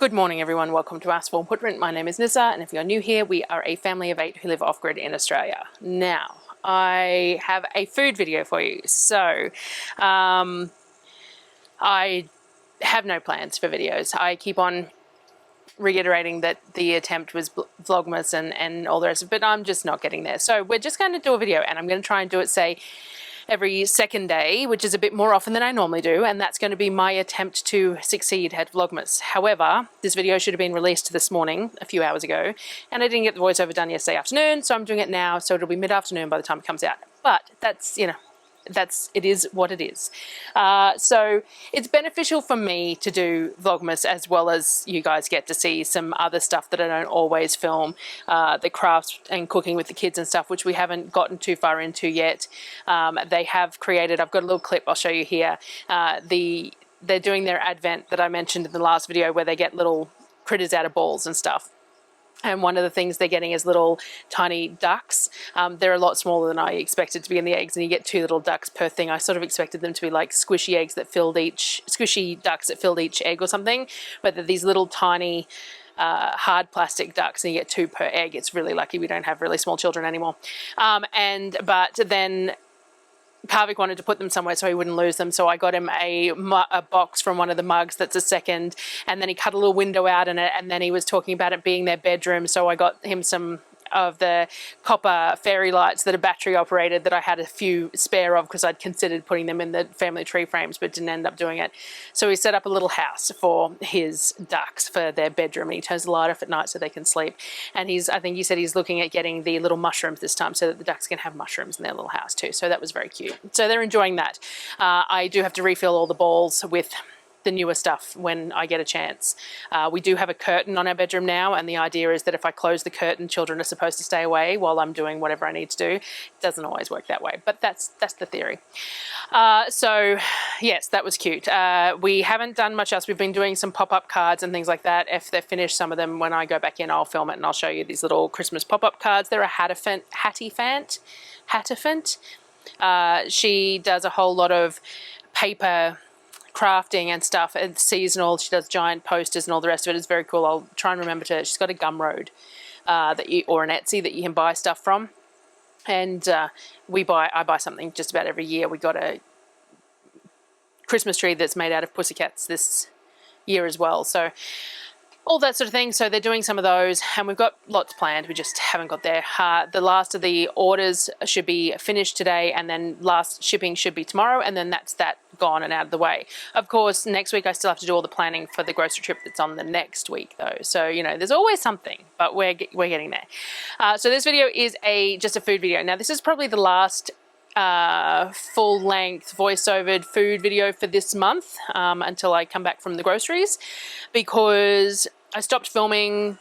Good morning everyone, welcome to Ask for Footprint. My name is Nyssa, and if you're new here, we are a family of 8 who live off-grid in Australia. Now, I have a food video for you. So, I have no plans for videos. I keep on reiterating that the attempt was Vlogmas and all the rest of it, but I'm just not getting there. So we're just going to do a video, and I'm going to try and do it, say, every second day, which is a bit more often than I normally do, and that's going to be my attempt to succeed at Vlogmas. However, this video should have been released this morning, a few hours ago, and I didn't get the voiceover done yesterday afternoon, so I'm doing it now, so it'll be mid-afternoon by the time it comes out. But that's, you know, it is what it is. So it's beneficial for me to do Vlogmas, as well as you guys get to see some other stuff that I don't always film, the crafts and cooking with the kids and stuff, which we haven't gotten too far into yet. They have created, I've got a little clip I'll show you here, they're doing their advent that I mentioned in the last video, where they get little critters out of balls and stuff. And one of the things they're getting is little tiny ducks. They're a lot smaller than I expected to be in the eggs, and you get 2 little ducks per thing. I sort of expected them to be like squishy ducks that filled each egg or something, but they're these little tiny hard plastic ducks, and you get 2 per egg. It's really lucky we don't have really small children anymore. But then Kavik wanted to put them somewhere so he wouldn't lose them, so I got him a box from one of the mugs that's a second, and then he cut a little window out in it, and then he was talking about it being their bedroom, so I got him some of the copper fairy lights that are battery operated that I had a few spare of, because I'd considered putting them in the family tree frames but didn't end up doing it. So he set up a little house for his ducks for their bedroom, and he turns the light off at night so they can sleep. And I think he said he's looking at getting the little mushrooms this time, so that the ducks can have mushrooms in their little house too. So that was very cute. So they're enjoying that. I do have to refill all the bowls with the newer stuff when I get a chance. We do have a curtain on our bedroom now, and the idea is that if I close the curtain, children are supposed to stay away while I'm doing whatever I need to do. It doesn't always work that way, but that's the theory. So yes, that was cute. We haven't done much else. We've been doing some pop-up cards and things like that. If they're finished, some of them, when I go back in, I'll film it and I'll show you these little Christmas pop-up cards. They're a Hattifant. She does a whole lot of paper crafting and stuff. It's seasonal. She does giant posters and all the rest of it. It's very cool. I'll try and remember to. She's got a Gumroad or an Etsy that you can buy stuff from, and I buy something just about every year. We got a Christmas tree that's made out of pussycats this year as well, so all that sort of thing. So they're doing some of those, and we've got lots planned. We just haven't got there. The last of the orders should be finished today, and then last shipping should be tomorrow, and then that's that gone and out of the way. Of course, next week I still have to do all the planning for the grocery trip that's on the next week though. So, you know, there's always something, but we're getting there. So this video is just a food video. Now, this is probably the last full-length voice-overed food video for this month, until I come back from the groceries, because I stopped filming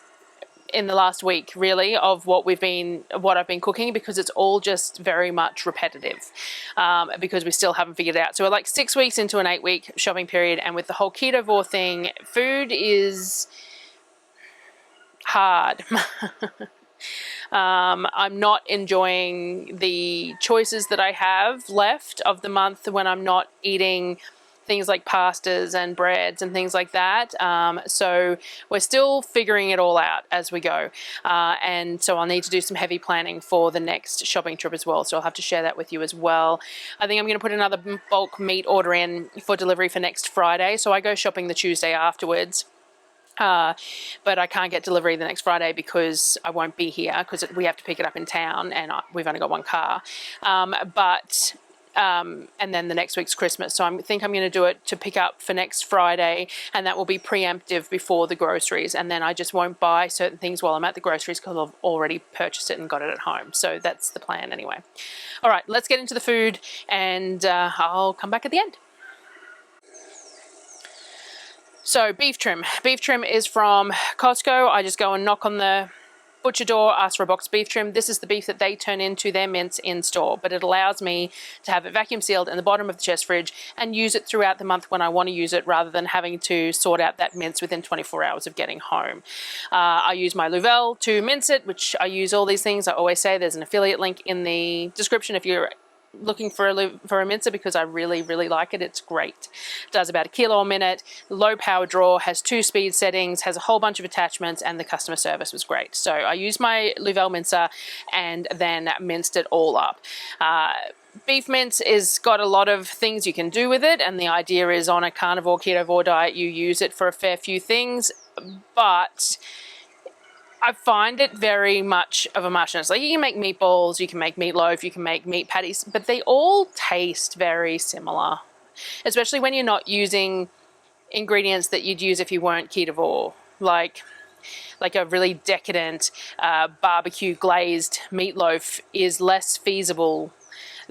in the last week, really, of what I've been cooking, because it's all just very much repetitive, because we still haven't figured it out. So we're like 6 weeks into an 8-week shopping period, and with the whole ketovore thing, food is hard. I'm not enjoying the choices that I have left of the month when I'm not eating things like pastas and breads and things like that. So we're still figuring it all out as we go. And so I'll need to do some heavy planning for the next shopping trip as well. So I'll have to share that with you as well. I think I'm going to put another bulk meat order in for delivery for next Friday. So I go shopping the Tuesday afterwards. But I can't get delivery the next Friday because I won't be here, because we have to pick it up in town, and we've only got one car. And then the next week's Christmas. So I think I'm going to do it to pick up for next Friday, and that will be preemptive before the groceries. And then I just won't buy certain things while I'm at the groceries, because I've already purchased it and got it at home. So that's the plan anyway. All right, let's get into the food, and I'll come back at the end. So beef trim. Beef trim is from Costco. I just go and knock on the butcher door, ask for a box of beef trim. This is the beef that they turn into their mince in store, but it allows me to have it vacuum sealed in the bottom of the chest fridge and use it throughout the month when I want to use it, rather than having to sort out that mince within 24 hours of getting home. I use my Louvel to mince it, which I use all these things. I always say there's an affiliate link in the description if you're looking for a mincer because I really, really like it. It's great. It does about 1 kilo a minute, low power draw, has 2 speed settings, has a whole bunch of attachments, and the customer service was great. So I used my Louvel mincer and then minced it all up. Beef mince is got a lot of things you can do with it, and the idea is on a carnivore ketovore diet you use it for a fair few things, but I find it very much of a muchness. Like, you can make meatballs, you can make meatloaf, you can make meat patties, but they all taste very similar, especially when you're not using ingredients that you'd use if you weren't ketovore, like a really decadent barbecue glazed meatloaf is less feasible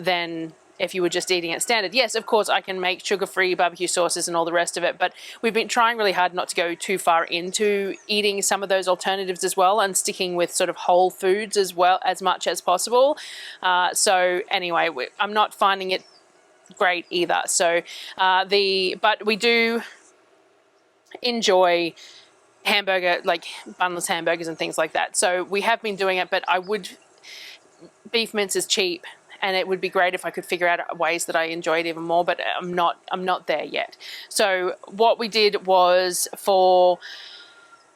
than if you were just eating it standard. Yes, of course, I can make sugar-free barbecue sauces and all the rest of it, but we've been trying really hard not to go too far into eating some of those alternatives as well, and sticking with sort of whole foods as well as much as possible. So anyway, I'm not finding it great either. So but we do enjoy hamburger, like bunless hamburgers and things like that. So we have been doing it, but beef mince is cheap, and it would be great if I could figure out ways that I enjoy it even more, but I'm not there yet. So what we did was, for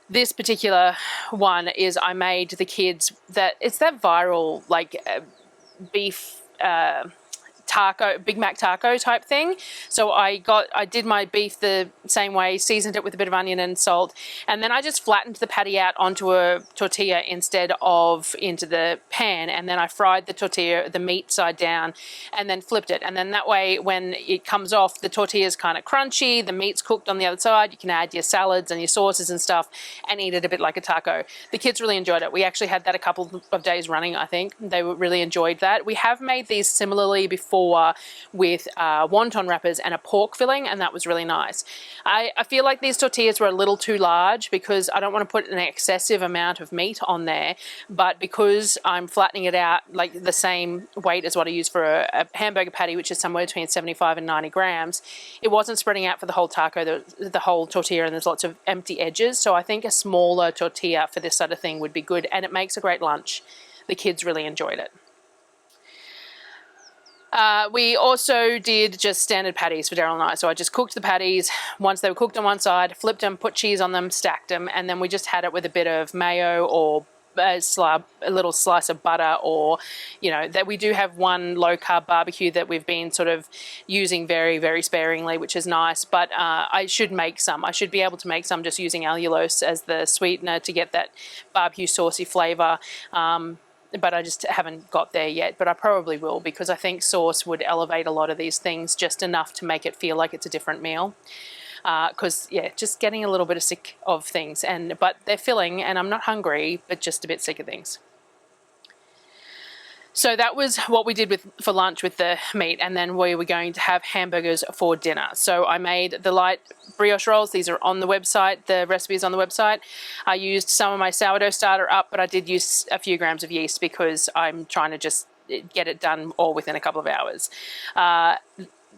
this particular one, is I made the kids it's that viral, like beef taco, Big Mac taco type thing. So I did my beef the same way, seasoned it with a bit of onion and salt, and then I just flattened the patty out onto a tortilla instead of into the pan, and then I fried the tortilla, the meat side down, and then flipped it. And then that way, when it comes off, the tortilla is kind of crunchy, the meat's cooked on the other side, you can add your salads and your sauces and stuff and eat it a bit like a taco. The kids really enjoyed it. We actually had that a couple of days running, I think. They really enjoyed that. We have made these similarly before with wonton wrappers and a pork filling, and that was really nice. I feel like these tortillas were a little too large because I don't want to put an excessive amount of meat on there, but because I'm flattening it out like the same weight as what I use for a hamburger patty, which is somewhere between 75 and 90 grams, it wasn't spreading out for the whole taco, the whole tortilla, and there's lots of empty edges. So I think a smaller tortilla for this sort of thing would be good, and it makes a great lunch. The kids really enjoyed it. We also did just standard patties for Darryl and I. So I just cooked the patties. Once they were cooked on one side, flipped them, put cheese on them, stacked them, and then we just had it with a bit of mayo or a little slice of butter, or, that we do have one low-carb barbecue that we've been sort of using very, very sparingly, which is nice, but I should make some. I should be able to make some just using allulose as the sweetener to get that barbecue saucy flavour. But I just haven't got there yet, but I probably will, because I think sauce would elevate a lot of these things just enough to make it feel like it's a different meal. Because, just getting a little bit sick of things, but they're filling, and I'm not hungry, but just a bit sick of things. So that was what we did for lunch with the meat, and then we were going to have hamburgers for dinner. So I made the light brioche rolls. These are on the website. The recipe is on the website. I used some of my sourdough starter up, but I did use a few grams of yeast because I'm trying to just get it done all within a couple of hours.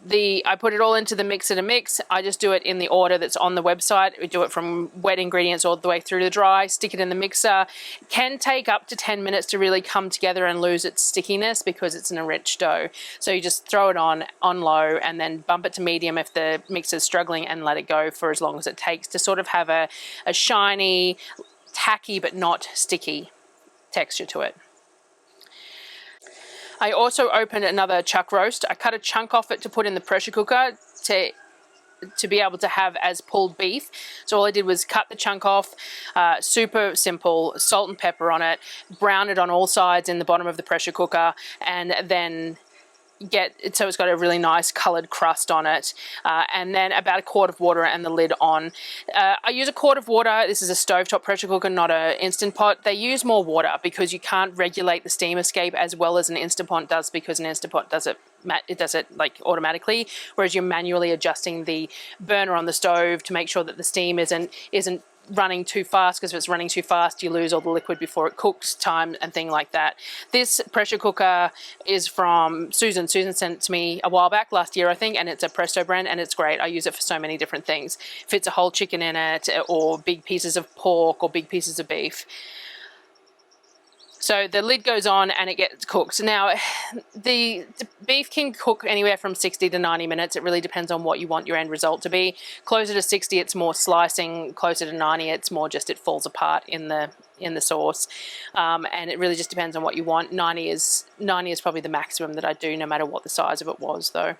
I put it all into the mixer to mix. I just do it in the order that's on the website. We do it from wet ingredients all the way through to dry, stick it in the mixer. It can take up to 10 minutes to really come together and lose its stickiness because it's an enriched dough. So you just throw it on low and then bump it to medium if the mixer's struggling, and let it go for as long as it takes to sort of have a shiny, tacky but not sticky texture to it. I also opened another chuck roast. I cut a chunk off it to put in the pressure cooker to be able to have as pulled beef. So all I did was cut the chunk off, super simple, salt and pepper on it, brown it on all sides in the bottom of the pressure cooker, and then so it's got a really nice coloured crust on it, and then about a quart of water and the lid on. I use a quart of water. This is a stovetop pressure cooker, not an Instant Pot. They use more water because you can't regulate the steam escape as well as an Instant Pot does, because an Instant Pot does it like automatically, whereas you're manually adjusting the burner on the stove to make sure that the steam isn't running too fast, because if it's running too fast you lose all the liquid before it cooks time and thing like that. This pressure cooker is from Susan. Susan sent it to me a while back, last year I think, and it's a Presto brand, and it's great. I use it for so many different things. Fits a whole chicken in it, or big pieces of pork, or big pieces of beef. So the lid goes on and it gets cooked. Now, the beef can cook anywhere from 60 to 90 minutes. It really depends on what you want your end result to be. Closer to 60, it's more slicing. Closer to 90, it's more just it falls apart in the sauce. And it really just depends on what you want. 90 is probably the maximum that I do, no matter what the size of it was, though.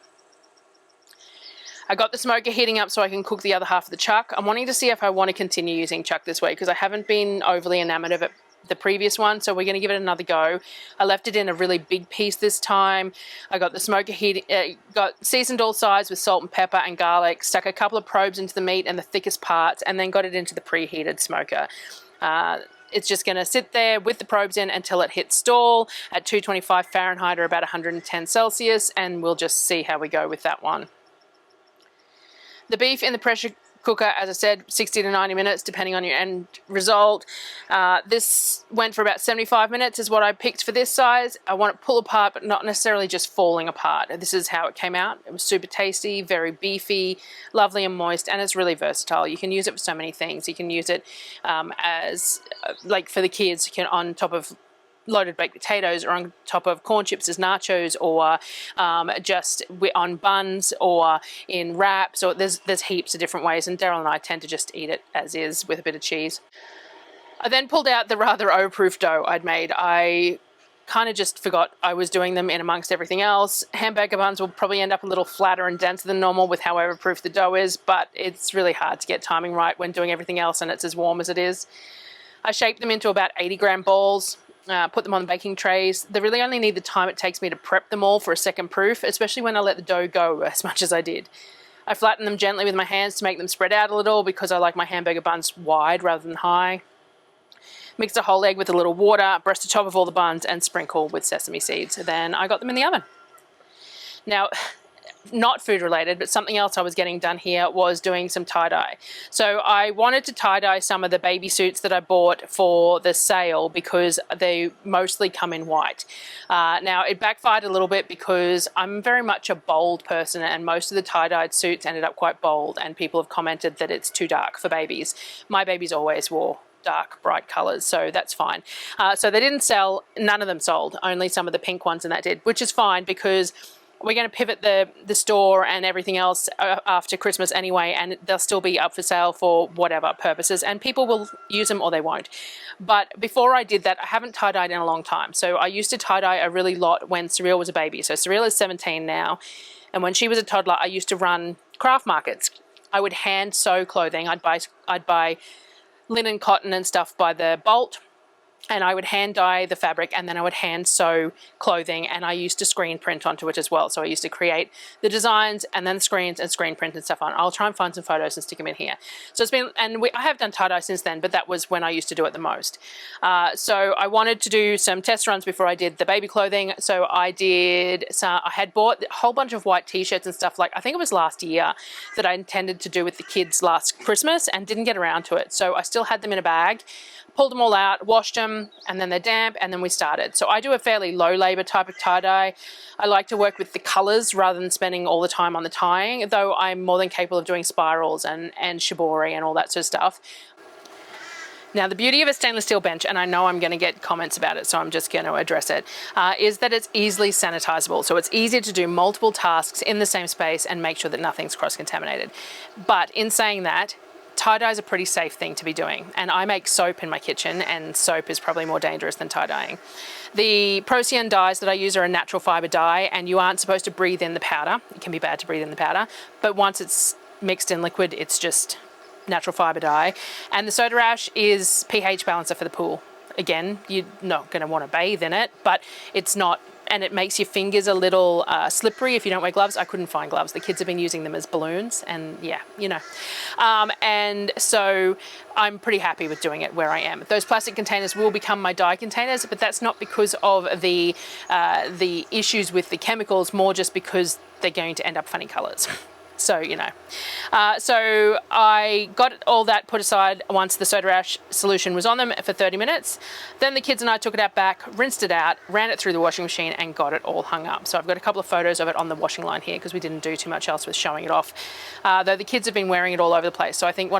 I got the smoker heating up so I can cook the other half of the chuck. I'm wanting to see if I want to continue using chuck this way because I haven't been overly enamored of it the previous one, so we're going to give it another go. I left it in a really big piece this time. I got the smoker got seasoned all sides with salt and pepper and garlic, stuck a couple of probes into the meat and the thickest parts, and then got it into the preheated smoker. It's just going to sit there with the probes in until it hits stall at 225 Fahrenheit or about 110 Celsius, and we'll just see how we go with that one. The beef in the pressure cooker, as I said, 60 to 90 minutes, depending on your end result. This went for about 75 minutes is what I picked for this size. I want it pull apart, but not necessarily just falling apart. This is how it came out. It was super tasty, very beefy, lovely and moist, and it's really versatile. You can use it for so many things. You can use it as, like for the kids, you can on top of loaded baked potatoes or on top of corn chips as nachos, or just on buns or in wraps, or there's heaps of different ways, and Darryl and I tend to just eat it as is with a bit of cheese. I then pulled out the rather overproof dough I'd made. I kind of just forgot I was doing them in amongst everything else. Hamburger buns will probably end up a little flatter and denser than normal with how overproof the dough is, but it's really hard to get timing right when doing everything else and it's as warm as it is. I shaped them into about 80-gram balls. Put them on the baking trays. They really only need the time it takes me to prep them all for a second proof, especially when I let the dough go as much as I did. I flatten them gently with my hands to make them spread out a little because I like my hamburger buns wide rather than high. Mix a whole egg with a little water, brush the top of all the buns, and sprinkle with sesame seeds. Then I got them in the oven. Now, not food related, but something else I was getting done here was doing some tie-dye. So I wanted to tie-dye some of the baby suits that I bought for the sale because they mostly come in white. Now it backfired a little bit because I'm very much a bold person, and most of the tie-dyed suits ended up quite bold, and people have commented that it's too dark for babies. My babies always wore dark, bright colors, so that's fine. So they didn't sell, none of them sold, only some of the pink ones, and that did, which is fine because we're going to pivot the store and everything else after Christmas anyway, and they'll still be up for sale for whatever purposes, and people will use them or they won't. But before I did that, I haven't tie-dyed in a long time. So I used to tie-dye a really lot when Surreal was a baby. So Surreal is 17 now, and when she was a toddler, I used to run craft markets. I would hand sew clothing. I'd buy linen, cotton and stuff by the bolt, and I would hand dye the fabric, and then I would hand sew clothing, and I used to screen print onto it as well. So I used to create the designs and then screens and screen print and stuff on. I'll try and find some photos and stick them in here. So it's been, and I have done tie-dye since then, but that was when I used to do it the most. So I wanted to do some test runs before I did the baby clothing. So I had bought a whole bunch of white t-shirts and stuff, like I think it was last year, that I intended to do with the kids last Christmas and didn't get around to it. So I still had them in a bag, pulled them all out, washed them, and then they're damp, and then we started. So I do a fairly low labor type of tie-dye. I like to work with the colors rather than spending all the time on the tying, though I'm more than capable of doing spirals and shibori and all that sort of stuff. Now, the beauty of a stainless steel bench, and I know I'm going to get comments about it, so I'm just going to address it, is that it's easily sanitizable. So it's easier to do multiple tasks in the same space and make sure that nothing's cross-contaminated. But in saying that, tie-dye is a pretty safe thing to be doing, and I make soap in my kitchen, and soap is probably more dangerous than tie-dyeing. The Procyon dyes that I use are a natural fiber dye, and you aren't supposed to breathe in the powder. It can be bad to breathe in the powder, but once it's mixed in liquid, it's just natural fiber dye. And the soda ash is pH balancer for the pool. Again, you're not going to want to bathe in it, but it's not, and it makes your fingers a little slippery if you don't wear gloves. I couldn't find gloves. The kids have been using them as balloons, and yeah, you know. And so I'm pretty happy with doing it where I am. Those plastic containers will become my dye containers, but that's not because of the issues with the chemicals, more just because they're going to end up funny colors. So, you know. So I got all that put aside once the soda ash solution was on them for 30 minutes. Then the kids and I took it out back, rinsed it out, ran it through the washing machine, and got it all hung up. So I've got a couple of photos of it on the washing line here because we didn't do too much else with showing it off. Though the kids have been wearing it all over the place. So I think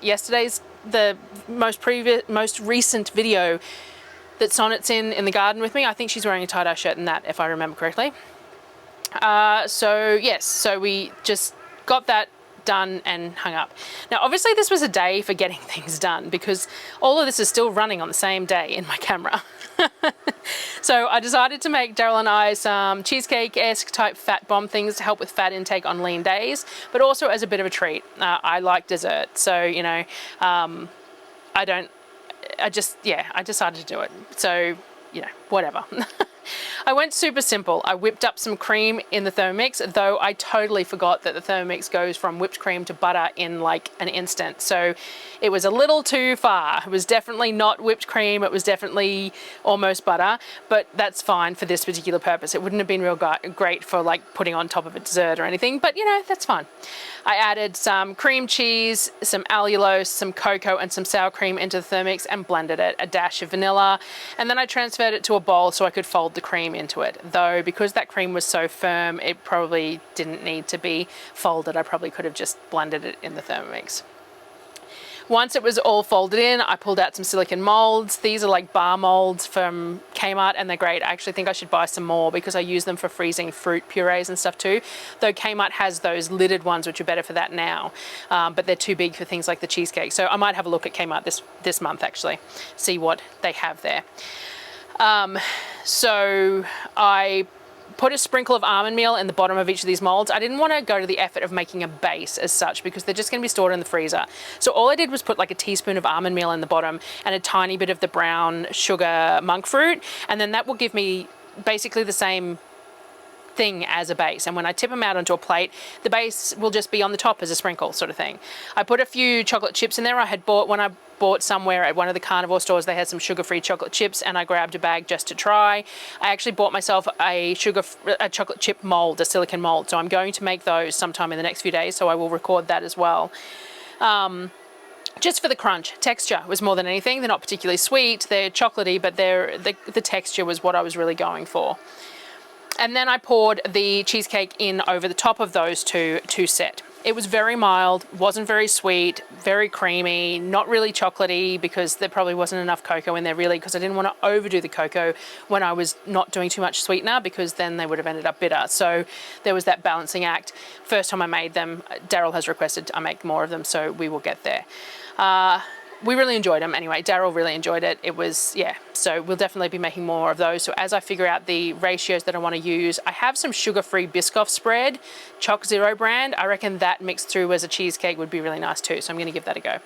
yesterday's, the most recent video, that Sonnet's in the garden with me. I think she's wearing a tie-dye shirt in that, if I remember correctly. So yes, so we just got that done and hung up. Now obviously this was a day for getting things done because all of this is still running on the same day in my camera. So I decided to make Darryl and I some cheesecake-esque type fat bomb things to help with fat intake on lean days, but also as a bit of a treat. I like dessert, so you know, I decided to do it. So, you know, whatever. I went super simple. I whipped up some cream in the Thermomix, though I totally forgot that the Thermomix goes from whipped cream to butter in like an instant. So it was a little too far. It was definitely not whipped cream. It was definitely almost butter, but that's fine for this particular purpose. It wouldn't have been real great for like putting on top of a dessert or anything, but you know, that's fine. I added some cream cheese, some allulose, some cocoa, and some sour cream into the Thermomix and blended it, a dash of vanilla, and then I transferred it to a bowl so I could fold the cream into it. Though because that cream was so firm, it probably didn't need to be folded. I probably could have just blended it in the Thermomix. Once it was all folded in, I pulled out some silicone molds. These are like bar molds from Kmart and they're great. I actually think I should buy some more because I use them for freezing fruit purees and stuff too. Though Kmart has those lidded ones which are better for that now, but they're too big for things like the cheesecake. So I might have a look at Kmart this month actually, see what they have there. So I put a sprinkle of almond meal in the bottom of each of these molds. I didn't want to go to the effort of making a base as such because they're just going to be stored in the freezer. So all I did was put like a teaspoon of almond meal in the bottom and a tiny bit of the brown sugar monk fruit, and then that will give me basically the same thing as a base. And when I tip them out onto a plate, the base will just be on the top as a sprinkle sort of thing. I put a few chocolate chips in there. I had bought, when I bought somewhere at one of the carnivore stores, they had some sugar-free chocolate chips and I grabbed a bag just to try. I actually bought myself a chocolate chip mold, a silicone mold. So I'm going to make those sometime in the next few days. So I will record that as well. Just for the crunch. Texture was more than anything. They're not particularly sweet. They're chocolatey, but the texture was what I was really going for. And then I poured the cheesecake in over the top of those two to set. It was very mild, wasn't very sweet, very creamy, not really chocolatey because there probably wasn't enough cocoa in there really, because I didn't want to overdo the cocoa when I was not doing too much sweetener because then they would have ended up bitter. So there was that balancing act. First time I made them, Darryl has requested I make more of them, so we will get there. We really enjoyed them anyway. Darryl really enjoyed it. It was, yeah, so we'll definitely be making more of those. So as I figure out the ratios that I want to use, I have some sugar-free Biscoff spread, Choc Zero brand. I reckon that mixed through as a cheesecake would be really nice too. So I'm going to give that a go.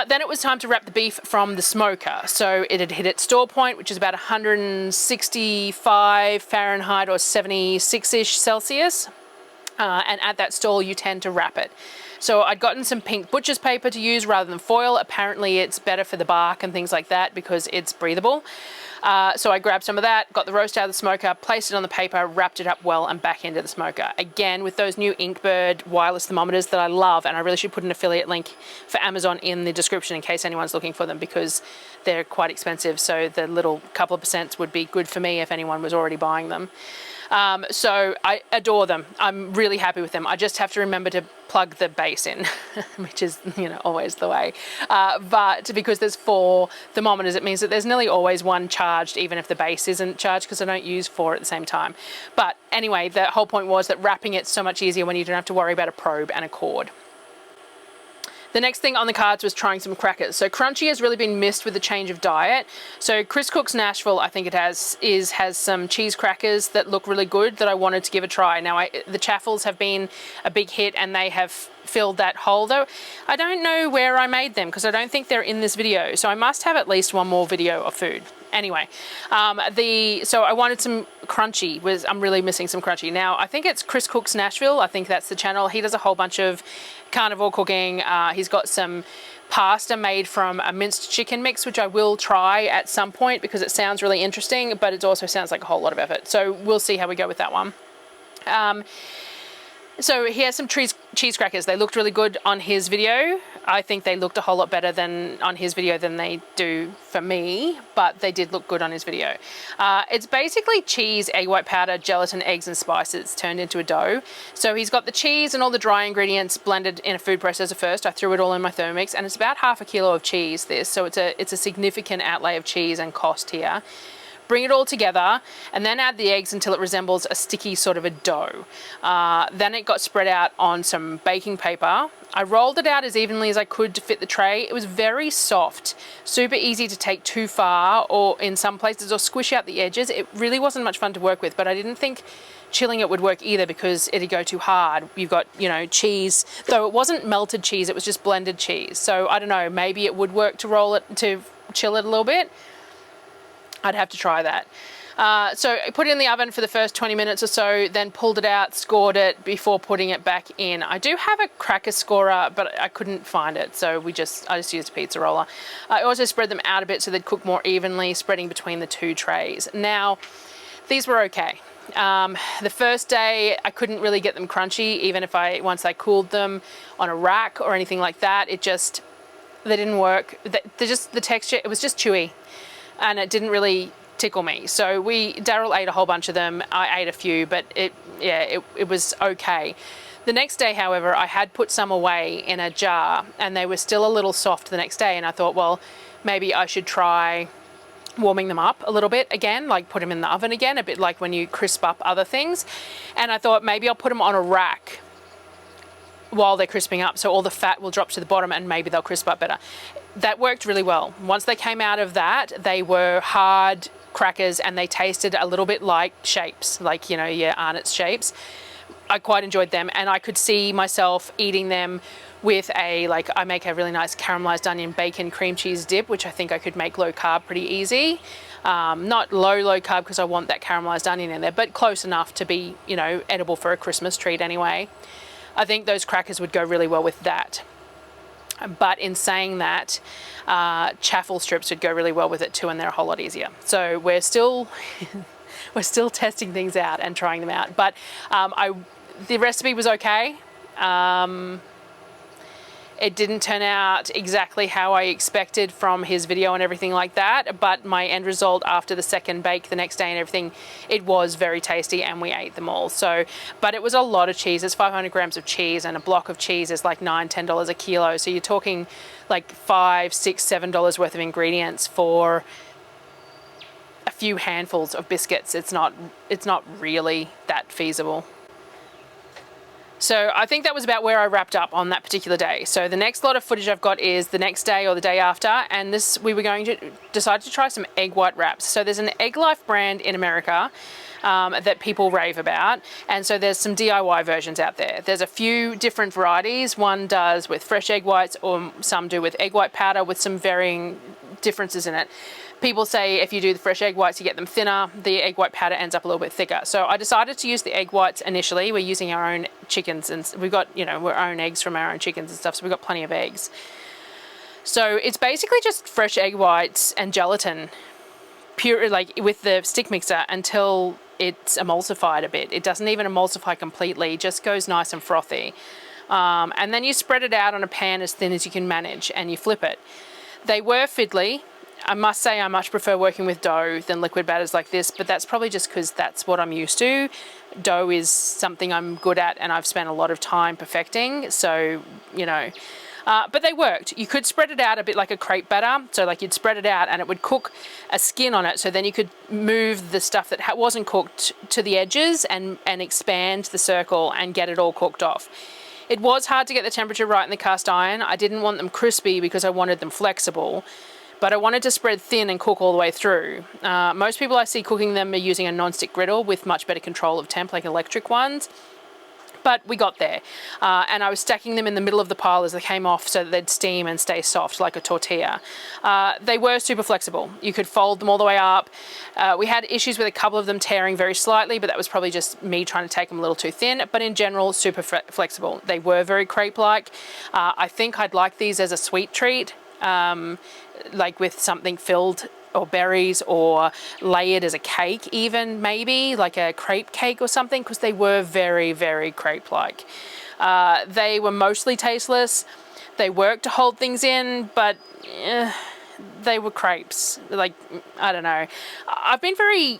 Then it was time to wrap the beef from the smoker. So it had hit its store point, which is about 165 Fahrenheit or 76-ish Celsius. And at that stall, you tend to wrap it. So I'd gotten some pink butcher's paper to use rather than foil. Apparently it's better for the bark and things like that because it's breathable. So I grabbed some of that, got the roast out of the smoker, placed it on the paper, wrapped it up well and back into the smoker. Again, with those new Inkbird wireless thermometers that I love, and I really should put an affiliate link for Amazon in the description in case anyone's looking for them because they're quite expensive. So the little couple of percents would be good for me if anyone was already buying them. So I adore them. I'm really happy with them. I just have to remember to plug the base in, which is, you know, always the way. But because there's 4 thermometers, it means that there's nearly always one charged, even if the base isn't charged, because I don't use 4 at the same time. But anyway, the whole point was that wrapping it's so much easier when you don't have to worry about a probe and a cord. The next thing on the cards was trying some crackers. So crunchy has really been missed with the change of diet. So Chris Cook's Nashville, I think it has some cheese crackers that look really good that I wanted to give a try. Now the chaffles have been a big hit and they have filled that hole, though I don't know where I made them because I don't think they're in this video. So I must have at least one more video of food. Anyway, so I wanted some crunchy. I'm really missing some crunchy. Now, I think it's Chris Cook's Nashville. I think that's the channel. He does a whole bunch of carnivore cooking. He's got some pasta made from a minced chicken mix, which I will try at some point because it sounds really interesting, but it also sounds like a whole lot of effort. So we'll see how we go with that one. So he has some cheese crackers. They looked really good on his video. I think they looked a whole lot better than on his video than they do for me, but they did look good on his video. It's basically cheese, egg white powder, gelatin, eggs and spices turned into a dough. So he's got the cheese and all the dry ingredients blended in a food processor first. I threw it all in my Thermomix, and it's about half a kilo of cheese, this. So it's a significant outlay of cheese and cost here. Bring it all together and then add the eggs until it resembles a sticky sort of a dough. Then it got spread out on some baking paper. I rolled it out as evenly as I could to fit the tray. It was very soft, super easy to take too far or in some places or squish out the edges. It really wasn't much fun to work with, but I didn't think chilling it would work either because it'd go too hard. You've got, you know, cheese, though it wasn't melted cheese, it was just blended cheese. So I don't know, maybe it would work to roll it, to chill it a little bit. I'd have to try that. So I put it in the oven for the first 20 minutes or so, then pulled it out, scored it before putting it back in. I do have a cracker scorer, but I couldn't find it, so I just used a pizza roller. I also spread them out a bit so they'd cook more evenly, spreading between the two trays. Now, these were okay. The first day I couldn't really get them crunchy, even if once I cooled them on a rack or anything like that, they didn't work. The texture, it was just chewy. And it didn't really tickle me. So Darryl ate a whole bunch of them. I ate a few, but it was okay. The next day, however, I had put some away in a jar and they were still a little soft the next day. And I thought, well, maybe I should try warming them up a little bit again, like put them in the oven again, a bit like when you crisp up other things. And I thought maybe I'll put them on a rack while they're crisping up, so all the fat will drop to the bottom and maybe they'll crisp up better. That worked really well. Once they came out of that, they were hard crackers and they tasted a little bit like shapes, like, you know, your Arnott's shapes. I quite enjoyed them and I could see myself eating them with I make a really nice caramelized onion bacon cream cheese dip, which I think I could make low carb pretty easy. Not low carb because I want that caramelized onion in there, but close enough to be, you know, edible for a Christmas treat anyway. I think those crackers would go really well with that. But in saying that, chaffle strips would go really well with it too, and they're a whole lot easier. So we're still testing things out and trying them out. But the recipe was okay. It didn't turn out exactly how I expected from his video and everything like that, but my end result after the second bake the next day and everything, it was very tasty and we ate them all. So, but it was a lot of cheese. It's 500 grams of cheese and a block of cheese is like $9–10 a kilo. So you're talking like $5, $6, $7 worth of ingredients for a few handfuls of biscuits. It's not really that feasible. So I think that was about where I wrapped up on that particular day. So the next lot of footage I've got is the next day or the day after, and we were going to decide to try some egg white wraps. So there's an Egg Life brand in America that people rave about, and so there's some DIY versions out there. There's a few different varieties. One does with fresh egg whites, or some do with egg white powder with some varying differences in it. People say if you do the fresh egg whites, you get them thinner. The egg white powder ends up a little bit thicker. So I decided to use the egg whites initially. We're using our own chickens and we've got, you know, our own eggs from our own chickens and stuff. So we've got plenty of eggs. So it's basically just fresh egg whites and gelatin, pure, like with the stick mixer until it's emulsified a bit. It doesn't even emulsify completely, it just goes nice and frothy. And then you spread it out on a pan as thin as you can manage and you flip it. They were fiddly. I must say I much prefer working with dough than liquid batters like this, but that's probably just because that's what I'm used to. Dough is something I'm good at and I've spent a lot of time perfecting, so, you know. But they worked. You could spread it out a bit like a crepe batter, so like you'd spread it out and it would cook a skin on it, so then you could move the stuff that wasn't cooked to the edges and expand the circle and get it all cooked off. It was hard to get the temperature right in the cast iron. I didn't want them crispy because I wanted them flexible, but I wanted to spread thin and cook all the way through. Most people I see cooking them are using a non-stick griddle with much better control of temp, like electric ones. But we got there. And I was stacking them in the middle of the pile as they came off so that they'd steam and stay soft like a tortilla. They were super flexible. You could fold them all the way up. We had issues with a couple of them tearing very slightly, but that was probably just me trying to take them a little too thin. But in general, super flexible. They were very crepe-like. I think I'd like these as a sweet treat. Like with something filled or berries, or lay it as a cake even, maybe like a crepe cake or something, because they were very, very crepe-like. They were mostly tasteless. They worked to hold things in, but they were crepes. Like, I don't know. I've been very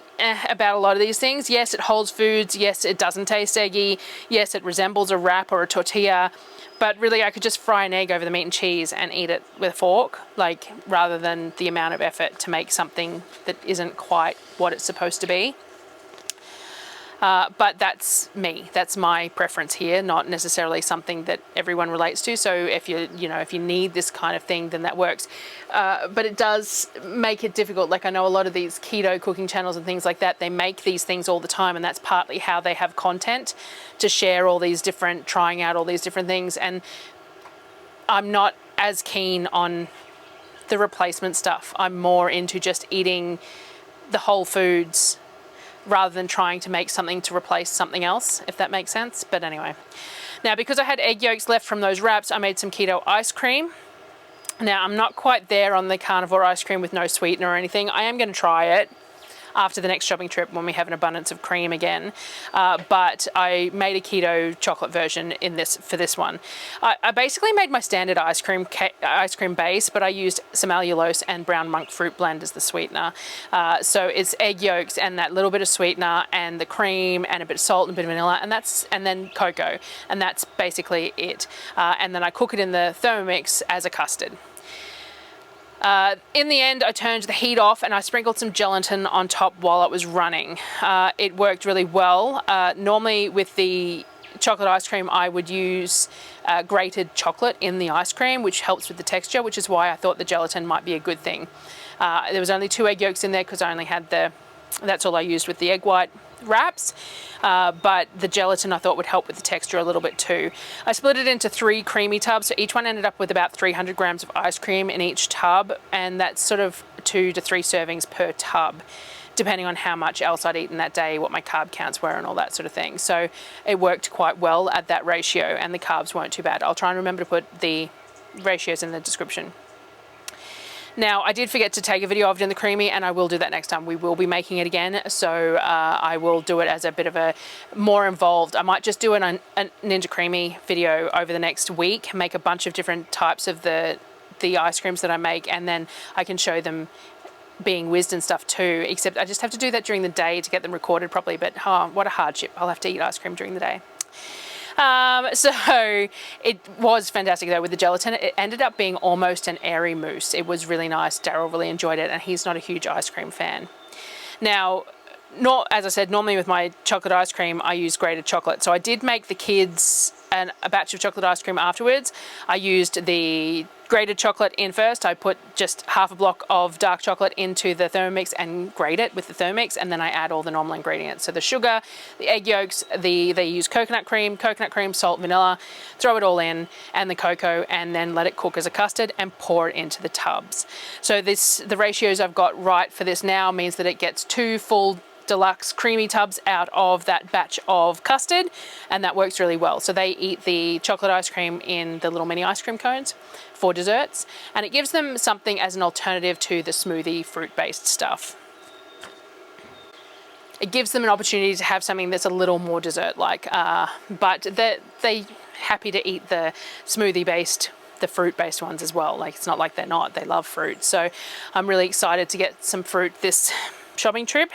about a lot of these things. Yes, it holds foods. Yes, it doesn't taste eggy. Yes, it resembles a wrap or a tortilla. But really, I could just fry an egg over the meat and cheese and eat it with a fork, like, rather than the amount of effort to make something that isn't quite what it's supposed to be. But that's me. That's my preference here, not necessarily something that everyone relates to. So if if you need this kind of thing, then that works. But it does make it difficult. Like, I know a lot of these keto cooking channels and things like that, they make these things all the time, and that's partly how they have content to share all these different, trying out all these different things. And I'm not as keen on the replacement stuff. I'm more into just eating the whole foods rather than trying to make something to replace something else, if that makes sense. But anyway, now because I had egg yolks left from those wraps, I made some keto ice cream. Now, I'm not quite there on the carnivore ice cream with no sweetener or anything. I am going to try it after the next shopping trip when we have an abundance of cream again. But I made a keto chocolate version for this one. I basically made my standard ice cream base, but I used some allulose and brown monk fruit blend as the sweetener. So it's egg yolks and that little bit of sweetener and the cream and a bit of salt and a bit of vanilla, and then cocoa, and that's basically it. And then I cook it in the Thermomix as a custard. In the end, I turned the heat off and I sprinkled some gelatin on top while it was running. It worked really well. Normally with the chocolate ice cream, I would use grated chocolate in the ice cream, which helps with the texture, which is why I thought the gelatin might be a good thing. There was only 2 egg yolks in there because I only had that's all I used with the egg white wraps, but the gelatin I thought would help with the texture a little bit too. I split it into 3 creamy tubs, so each one ended up with about 300 grams of ice cream in each tub, and that's sort of 2 to 3 servings per tub, depending on how much else I'd eaten that day, what my carb counts were and all that sort of thing. So it worked quite well at that ratio, and the carbs weren't too bad. I'll try and remember to put the ratios in the description. Now, I did forget to take a video of it in the creamy, and I will do that next time. We will be making it again, so I will do it as a bit of a more involved. I might just do a Ninja Creamy video over the next week, make a bunch of different types of the ice creams that I make, and then I can show them being whizzed and stuff too, except I just have to do that during the day to get them recorded properly, but what a hardship. I'll have to eat ice cream during the day. So it was fantastic though with the gelatin. It ended up being almost an airy mousse. It was really nice. Darryl really enjoyed it, and he's not a huge ice cream fan. Now, as I said, normally with my chocolate ice cream, I use grated chocolate. So I did make the kids a batch of chocolate ice cream afterwards. I used the grated chocolate in first. I put just half a block of dark chocolate into the Thermomix and grate it with the Thermomix, and then I add all the normal ingredients. So the sugar, the egg yolks, they use coconut cream, salt, vanilla, throw it all in, and the cocoa, and then let it cook as a custard and pour it into the tubs. So the ratios I've got right for this now means that it gets 2 full deluxe creamy tubs out of that batch of custard, and that works really well. So they eat the chocolate ice cream in the little mini ice cream cones for desserts, and it gives them something as an alternative to the smoothie fruit-based stuff. It gives them an opportunity to have something that's a little more dessert-like, but they're happy to eat the smoothie-based, the fruit-based ones as well. Like, it's not like they're not, they love fruit. So I'm really excited to get some fruit this shopping trip.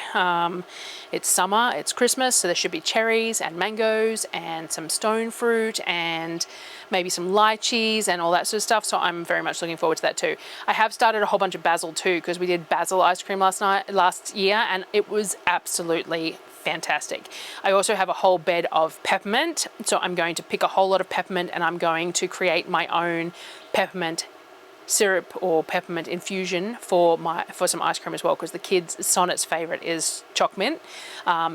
It's summer, it's Christmas, so there should be cherries and mangoes and some stone fruit and maybe some lychees and all that sort of stuff, so I'm very much looking forward to that too. I have started a whole bunch of basil too, because we did basil ice cream last year, and it was absolutely fantastic. I also have a whole bed of peppermint, so I'm going to pick a whole lot of peppermint, and I'm going to create my own peppermint syrup or peppermint infusion for some ice cream as well, because the kids' Sonnet's favorite is choc mint,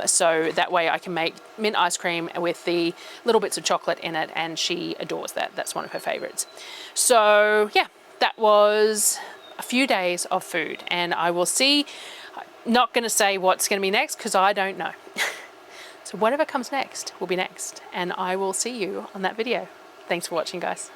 so that way I can make mint ice cream with the little bits of chocolate in it, and she adores that. That's one of her favorites. So yeah, that was a few days of food, and I will see. Not going to say what's going to be next because I don't know. So whatever comes next will be next, and I will see you on that video. Thanks for watching, guys.